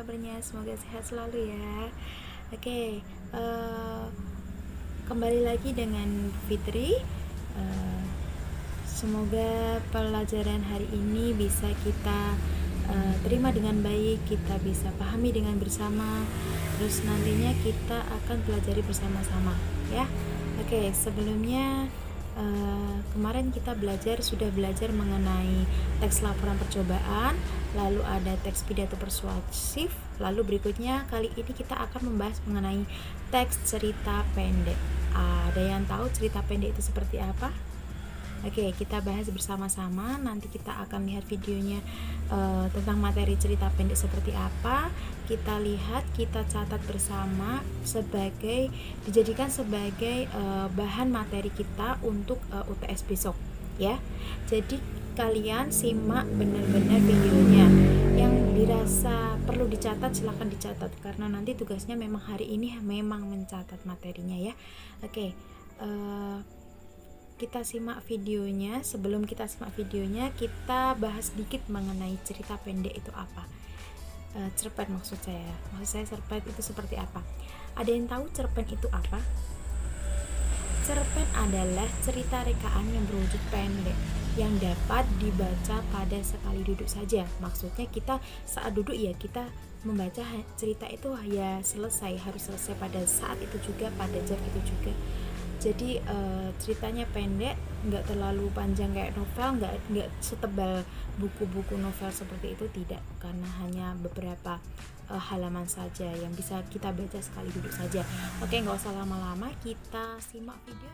kabarnya? Semoga sehat selalu ya. Oke, kembali lagi dengan Fitri. Semoga pelajaran hari ini bisa kita terima dengan baik, kita bisa pahami dengan bersama. Terus nantinya kita akan pelajari bersama-sama ya. Oke, sebelumnya kemarin kita sudah belajar mengenai teks laporan percobaan, lalu ada teks pidato persuasif, lalu berikutnya kali ini kita akan membahas mengenai teks cerita pendek. Ada yang tahu cerita pendek itu seperti apa? Oke, kita bahas bersama-sama. Nanti kita akan lihat videonya tentang materi cerita pendek seperti apa. Kita lihat, kita catat bersama dijadikan sebagai bahan materi kita untuk UTS besok ya. Jadi kalian simak benar-benar videonya. Yang dirasa perlu dicatat silahkan dicatat, karena nanti tugasnya memang hari ini memang mencatat materinya ya. Oke, kita simak videonya. Sebelum kita simak videonya, kita bahas sedikit mengenai cerita pendek itu apa. Cerpen maksud saya cerpen itu seperti apa? Ada yang tahu cerpen itu apa? Cerpen adalah cerita rekaan yang berwujud pendek yang dapat dibaca pada sekali duduk saja. Maksudnya kita saat duduk ya kita membaca cerita itu harus selesai pada saat itu juga, pada jam itu juga. Jadi ceritanya pendek, nggak terlalu panjang kayak novel, nggak setebal buku-buku novel seperti itu, tidak, karena hanya beberapa halaman saja yang bisa kita baca sekali duduk saja. Oke, nggak usah lama-lama, kita simak video.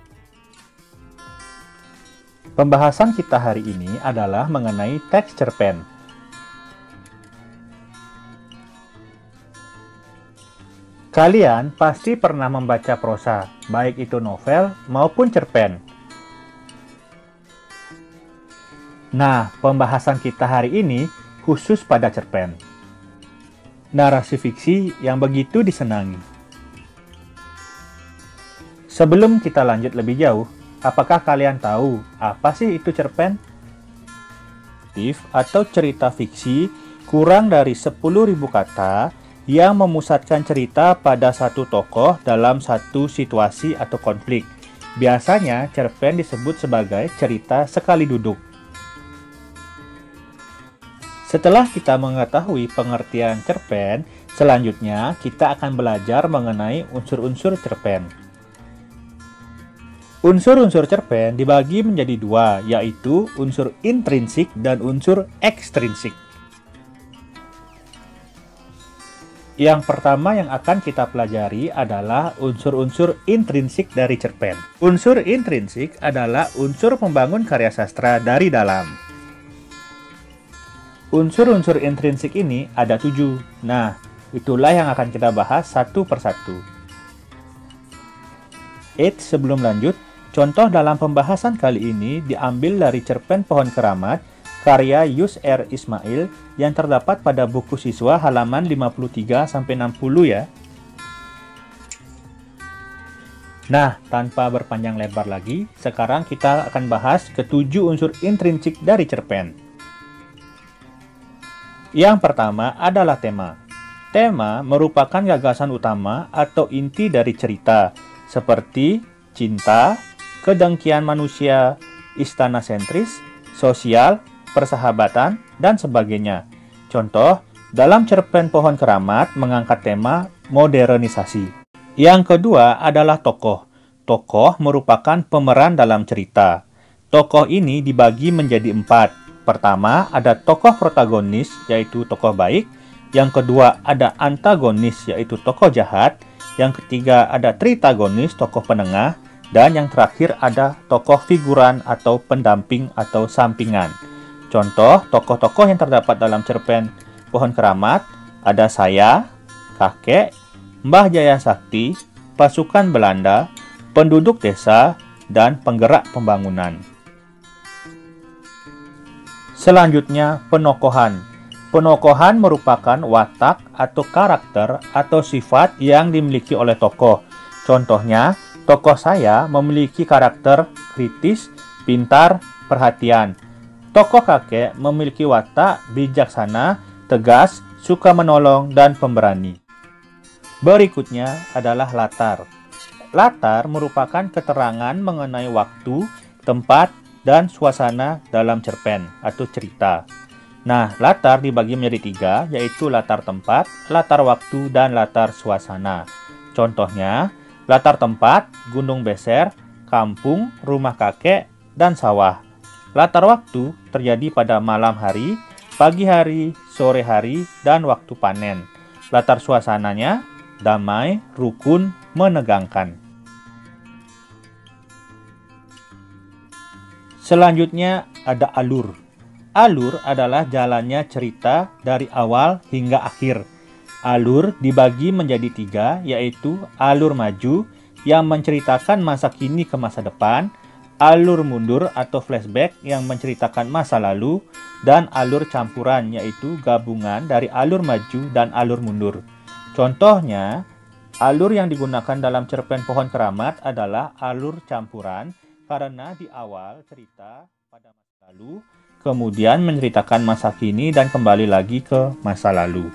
Pembahasan kita hari ini adalah mengenai teks cerpen. Kalian pasti pernah membaca prosa, baik itu novel maupun cerpen. Nah, pembahasan kita hari ini khusus pada cerpen. Narasi fiksi yang begitu disenangi. Sebelum kita lanjut lebih jauh, apakah kalian tahu apa sih itu cerpen? Atau cerita fiksi kurang dari 10.000 kata yang memusatkan cerita pada satu tokoh dalam satu situasi atau konflik. Biasanya cerpen disebut sebagai cerita sekali duduk. Setelah kita mengetahui pengertian cerpen, selanjutnya kita akan belajar mengenai unsur-unsur cerpen. Unsur-unsur cerpen dibagi menjadi dua, yaitu unsur intrinsik dan unsur ekstrinsik. Yang pertama yang akan kita pelajari adalah unsur-unsur intrinsik dari cerpen. Unsur intrinsik adalah unsur pembangun karya sastra dari dalam. Unsur-unsur intrinsik ini ada 7. Nah, itulah yang akan kita bahas satu persatu. Sebelum lanjut, contoh dalam pembahasan kali ini diambil dari cerpen Pohon Keramat karya Yus R. Ismail yang terdapat pada buku siswa halaman 53-60 ya. Nah, tanpa berpanjang lebar lagi, sekarang kita akan bahas ketujuh unsur intrinsik dari cerpen. Yang pertama adalah tema. Tema merupakan gagasan utama atau inti dari cerita, seperti cinta, kedengkian manusia, istana sentris, sosial, persahabatan, dan sebagainya. Contoh, dalam cerpen Pohon Keramat mengangkat tema modernisasi. Yang kedua adalah tokoh. Tokoh merupakan pemeran dalam cerita. Tokoh ini dibagi menjadi 4. Pertama, ada tokoh protagonis, yaitu tokoh baik. Yang kedua, ada antagonis, yaitu tokoh jahat. Yang ketiga, ada tritagonis, tokoh penengah. Dan yang terakhir, ada tokoh figuran atau pendamping atau sampingan. Contoh, tokoh-tokoh yang terdapat dalam cerpen Pohon Keramat ada saya, kakek, Mbah Jaya Sakti, pasukan Belanda, penduduk desa, dan penggerak pembangunan. Selanjutnya, penokohan. Penokohan merupakan watak atau karakter atau sifat yang dimiliki oleh tokoh. Contohnya, tokoh saya memiliki karakter kritis, pintar, perhatian. Tokoh kakek memiliki watak bijaksana, tegas, suka menolong, dan pemberani. Berikutnya adalah latar. Latar merupakan keterangan mengenai waktu, tempat, dan suasana dalam cerpen atau cerita. Nah, latar dibagi menjadi 3, yaitu latar tempat, latar waktu, dan latar suasana. Contohnya, latar tempat, gunung beser, kampung, rumah kakek, dan sawah. Latar waktu terjadi pada malam hari, pagi hari, sore hari, dan waktu panen. Latar suasananya damai, rukun, menegangkan. Selanjutnya ada alur. Alur adalah jalannya cerita dari awal hingga akhir. Alur dibagi menjadi 3, yaitu alur maju yang menceritakan masa kini ke masa depan, alur mundur atau flashback yang menceritakan masa lalu, dan alur campuran yaitu gabungan dari alur maju dan alur mundur. Contohnya, alur yang digunakan dalam cerpen Pohon Keramat adalah alur campuran karena di awal cerita pada masa lalu, kemudian menceritakan masa kini dan kembali lagi ke masa lalu.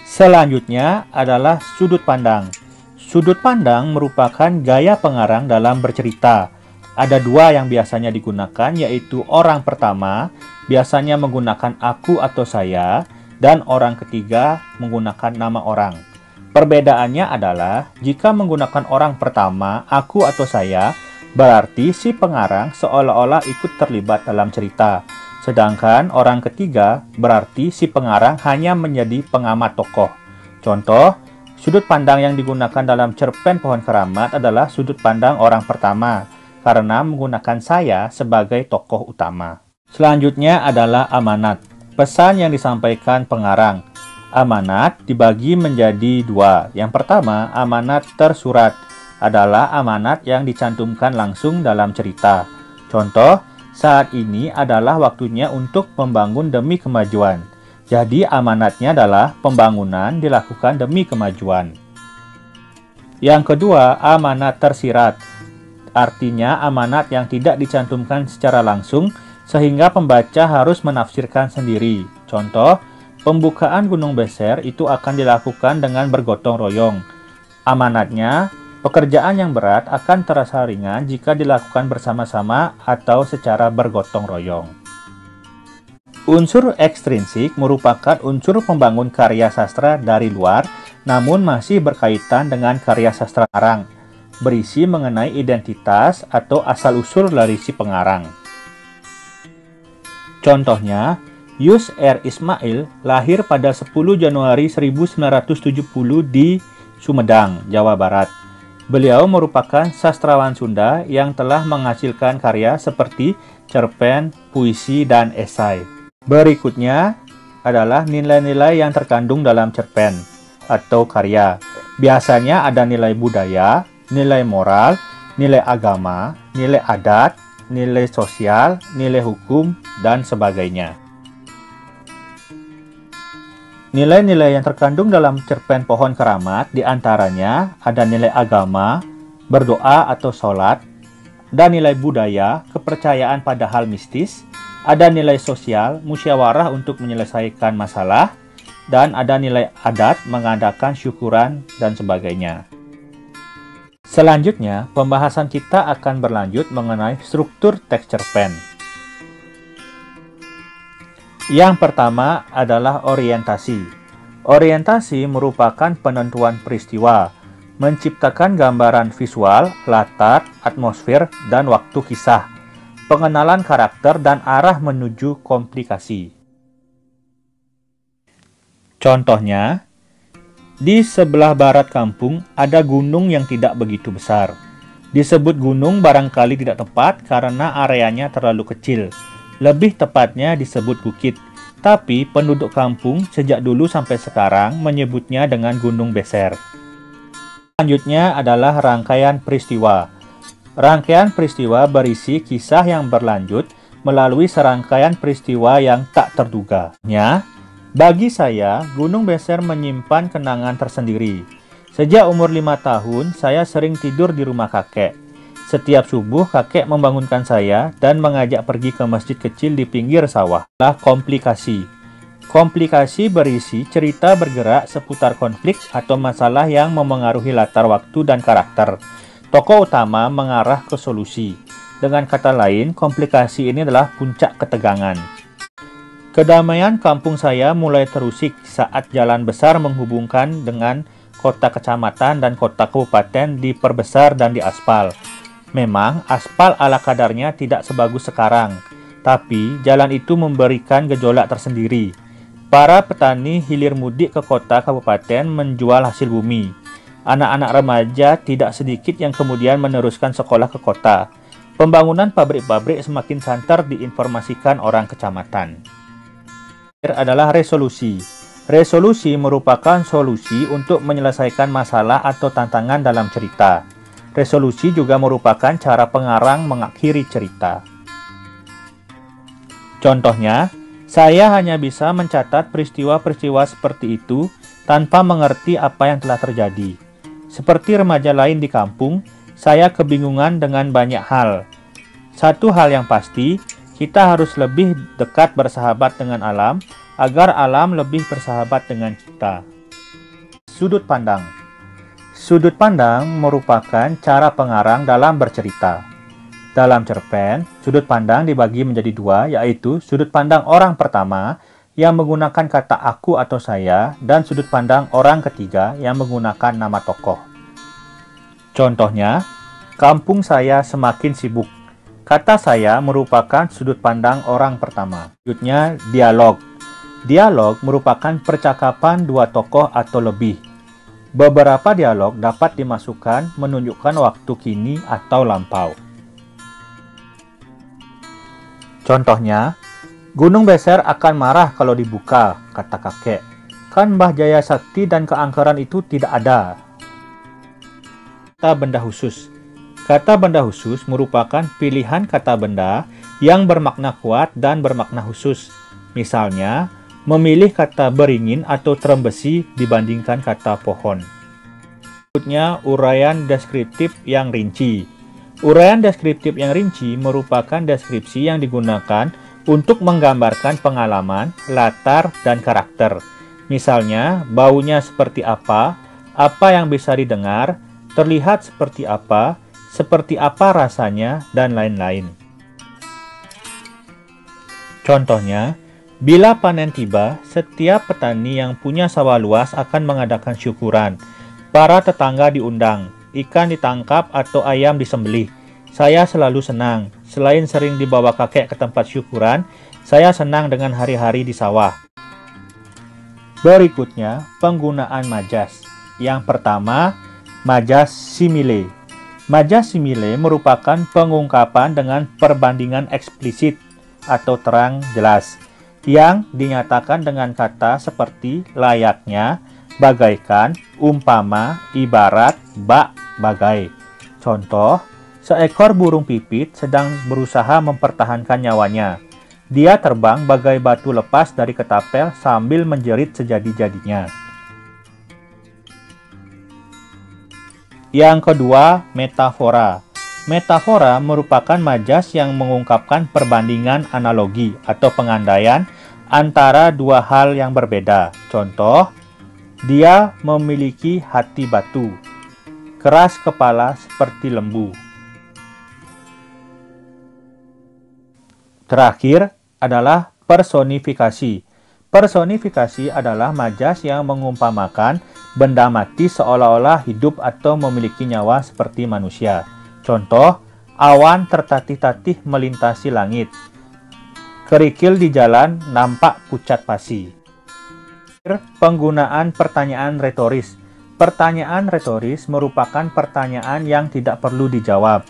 Selanjutnya adalah sudut pandang. Sudut pandang merupakan gaya pengarang dalam bercerita. Ada 2 yang biasanya digunakan, yaitu orang pertama biasanya menggunakan aku atau saya, dan orang ketiga menggunakan nama orang. Perbedaannya adalah, jika menggunakan orang pertama, aku atau saya, berarti si pengarang seolah-olah ikut terlibat dalam cerita. Sedangkan orang ketiga berarti si pengarang hanya menjadi pengamat tokoh. Contoh, sudut pandang yang digunakan dalam cerpen Pohon Keramat adalah sudut pandang orang pertama, karena menggunakan saya sebagai tokoh utama. Selanjutnya adalah amanat, pesan yang disampaikan pengarang. Amanat dibagi menjadi 2. Yang pertama, amanat tersurat, adalah amanat yang dicantumkan langsung dalam cerita. Contoh, saat ini adalah waktunya untuk membangun demi kemajuan. Jadi amanatnya adalah pembangunan dilakukan demi kemajuan. Yang kedua, amanat tersirat. Artinya amanat yang tidak dicantumkan secara langsung sehingga pembaca harus menafsirkan sendiri. Contoh, pembukaan Gunung Beser itu akan dilakukan dengan bergotong royong. Amanatnya, pekerjaan yang berat akan terasa ringan jika dilakukan bersama-sama atau secara bergotong royong. Unsur ekstrinsik merupakan unsur pembangun karya sastra dari luar, namun masih berkaitan dengan karya sastra pengarang, berisi mengenai identitas atau asal-usul dari si pengarang. Contohnya, Yus R. Ismail lahir pada 10 Januari 1970 di Sumedang, Jawa Barat. Beliau merupakan sastrawan Sunda yang telah menghasilkan karya seperti cerpen, puisi, dan esai. Berikutnya adalah nilai-nilai yang terkandung dalam cerpen atau karya. Biasanya ada nilai budaya, nilai moral, nilai agama, nilai adat, nilai sosial, nilai hukum, dan sebagainya. Nilai-nilai yang terkandung dalam cerpen Pohon Keramat diantaranya ada nilai agama, berdoa atau sholat, dan nilai budaya, kepercayaan pada hal mistis, ada nilai sosial, musyawarah untuk menyelesaikan masalah, dan ada nilai adat, mengadakan syukuran, dan sebagainya. Selanjutnya, pembahasan kita akan berlanjut mengenai struktur teks cerpen. Yang pertama adalah orientasi. Orientasi merupakan penentuan peristiwa, menciptakan gambaran visual, latar, atmosfer, dan waktu kisah, pengenalan karakter, dan arah menuju komplikasi. Contohnya, di sebelah barat kampung ada gunung yang tidak begitu besar. Disebut gunung barangkali tidak tepat karena areanya terlalu kecil. Lebih tepatnya disebut bukit. Tapi penduduk kampung sejak dulu sampai sekarang menyebutnya dengan Gunung Beser. Selanjutnya adalah rangkaian peristiwa. Rangkaian peristiwa berisi kisah yang berlanjut melalui serangkaian peristiwa yang tak terduga. Bagi saya, Gunung Beser menyimpan kenangan tersendiri. Sejak umur 5 tahun, saya sering tidur di rumah kakek. Setiap subuh kakek membangunkan saya dan mengajak pergi ke masjid kecil di pinggir sawah. Komplikasi. Komplikasi berisi cerita bergerak seputar konflik atau masalah yang memengaruhi latar waktu dan karakter. Tokoh utama mengarah ke solusi. Dengan kata lain, komplikasi ini adalah puncak ketegangan. Kedamaian kampung saya mulai terusik saat jalan besar menghubungkan dengan kota kecamatan dan kota kabupaten diperbesar dan diaspal. Memang aspal ala kadarnya tidak sebagus sekarang, tapi jalan itu memberikan gejolak tersendiri. Para petani hilir mudik ke kota kabupaten menjual hasil bumi. Anak-anak remaja tidak sedikit yang kemudian meneruskan sekolah ke kota. Pembangunan pabrik-pabrik semakin santer diinformasikan orang kecamatan. Adalah resolusi. Resolusi merupakan solusi untuk menyelesaikan masalah atau tantangan dalam cerita. Resolusi juga merupakan cara pengarang mengakhiri cerita. Contohnya, saya hanya bisa mencatat peristiwa-peristiwa seperti itu tanpa mengerti apa yang telah terjadi. Seperti remaja lain di kampung, saya kebingungan dengan banyak hal. Satu hal yang pasti, kita harus lebih dekat bersahabat dengan alam agar alam lebih bersahabat dengan kita. Sudut pandang. Sudut pandang merupakan cara pengarang dalam bercerita. Dalam cerpen, sudut pandang dibagi menjadi dua, yaitu sudut pandang orang pertama yang menggunakan kata aku atau saya, dan sudut pandang orang ketiga yang menggunakan nama tokoh. Contohnya, kampung saya semakin sibuk. Kata saya merupakan sudut pandang orang pertama. Selanjutnya, dialog. Dialog merupakan percakapan dua tokoh atau lebih. Beberapa dialog dapat dimasukkan menunjukkan waktu kini atau lampau. Contohnya, Gunung Beser akan marah kalau dibuka, kata kakek. Kan Mbah Jaya Sakti dan keangkeran itu tidak ada. Kata benda khusus. Kata benda khusus merupakan pilihan kata benda yang bermakna kuat dan bermakna khusus. Misalnya, memilih kata beringin atau terembesi dibandingkan kata pohon. Berikutnya, uraian deskriptif yang rinci. Uraian deskriptif yang rinci merupakan deskripsi yang digunakan untuk menggambarkan pengalaman, latar, dan karakter. Misalnya, baunya seperti apa yang bisa didengar, terlihat seperti apa rasanya, dan lain-lain. Contohnya, bila panen tiba, setiap petani yang punya sawah luas akan mengadakan syukuran. Para tetangga diundang, ikan ditangkap atau ayam disembelih. Saya selalu senang. Selain sering dibawa kakek ke tempat syukuran, saya senang dengan hari-hari di sawah. Berikutnya, penggunaan majas. Yang pertama, majas simile. Majas simile merupakan pengungkapan dengan perbandingan eksplisit atau terang jelas yang dinyatakan dengan kata seperti layaknya, bagaikan, umpama, ibarat, bak, bagai. Contoh, seekor burung pipit sedang berusaha mempertahankan nyawanya. Dia terbang bagai batu lepas dari ketapel sambil menjerit sejadi-jadinya. Yang kedua, metafora. Metafora merupakan majas yang mengungkapkan perbandingan analogi atau pengandaian antara dua hal yang berbeda. Contoh, dia memiliki hati batu, keras kepala seperti lembu. Terakhir adalah personifikasi. Personifikasi adalah majas yang mengumpamakan benda mati seolah-olah hidup atau memiliki nyawa seperti manusia. Contoh, awan tertatih-tatih melintasi langit. Kerikil di jalan nampak pucat pasi. Penggunaan pertanyaan retoris. Pertanyaan retoris merupakan pertanyaan yang tidak perlu dijawab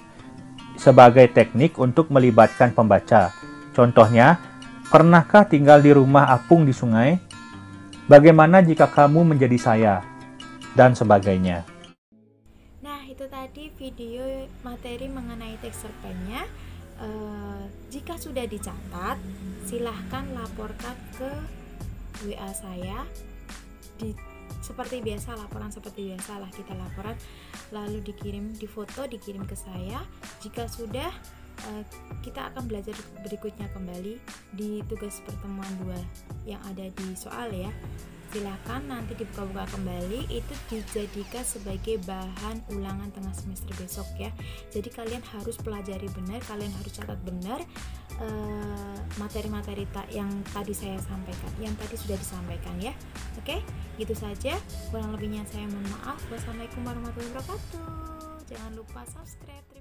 sebagai teknik untuk melibatkan pembaca. Contohnya, pernahkah tinggal di rumah apung di sungai? Bagaimana jika kamu menjadi saya? Dan sebagainya. Nah, itu tadi video materi mengenai teks cerpennya. Jika sudah dicatat, silahkan laporkan ke WA saya seperti biasa, laporan seperti biasa lah, kita laporan lalu difoto, dikirim ke saya. Jika sudah, kita akan belajar berikutnya kembali di tugas pertemuan 2 yang ada di soal ya. Silahkan nanti dibuka-buka kembali, itu dijadikan sebagai bahan ulangan tengah semester besok ya. Jadi kalian harus pelajari benar, kalian harus catat benar materi-materi yang tadi saya sampaikan, yang tadi sudah disampaikan ya. Oke, gitu saja. Kurang lebihnya saya mohon maaf. Wassalamualaikum warahmatullahi wabarakatuh. Jangan lupa subscribe.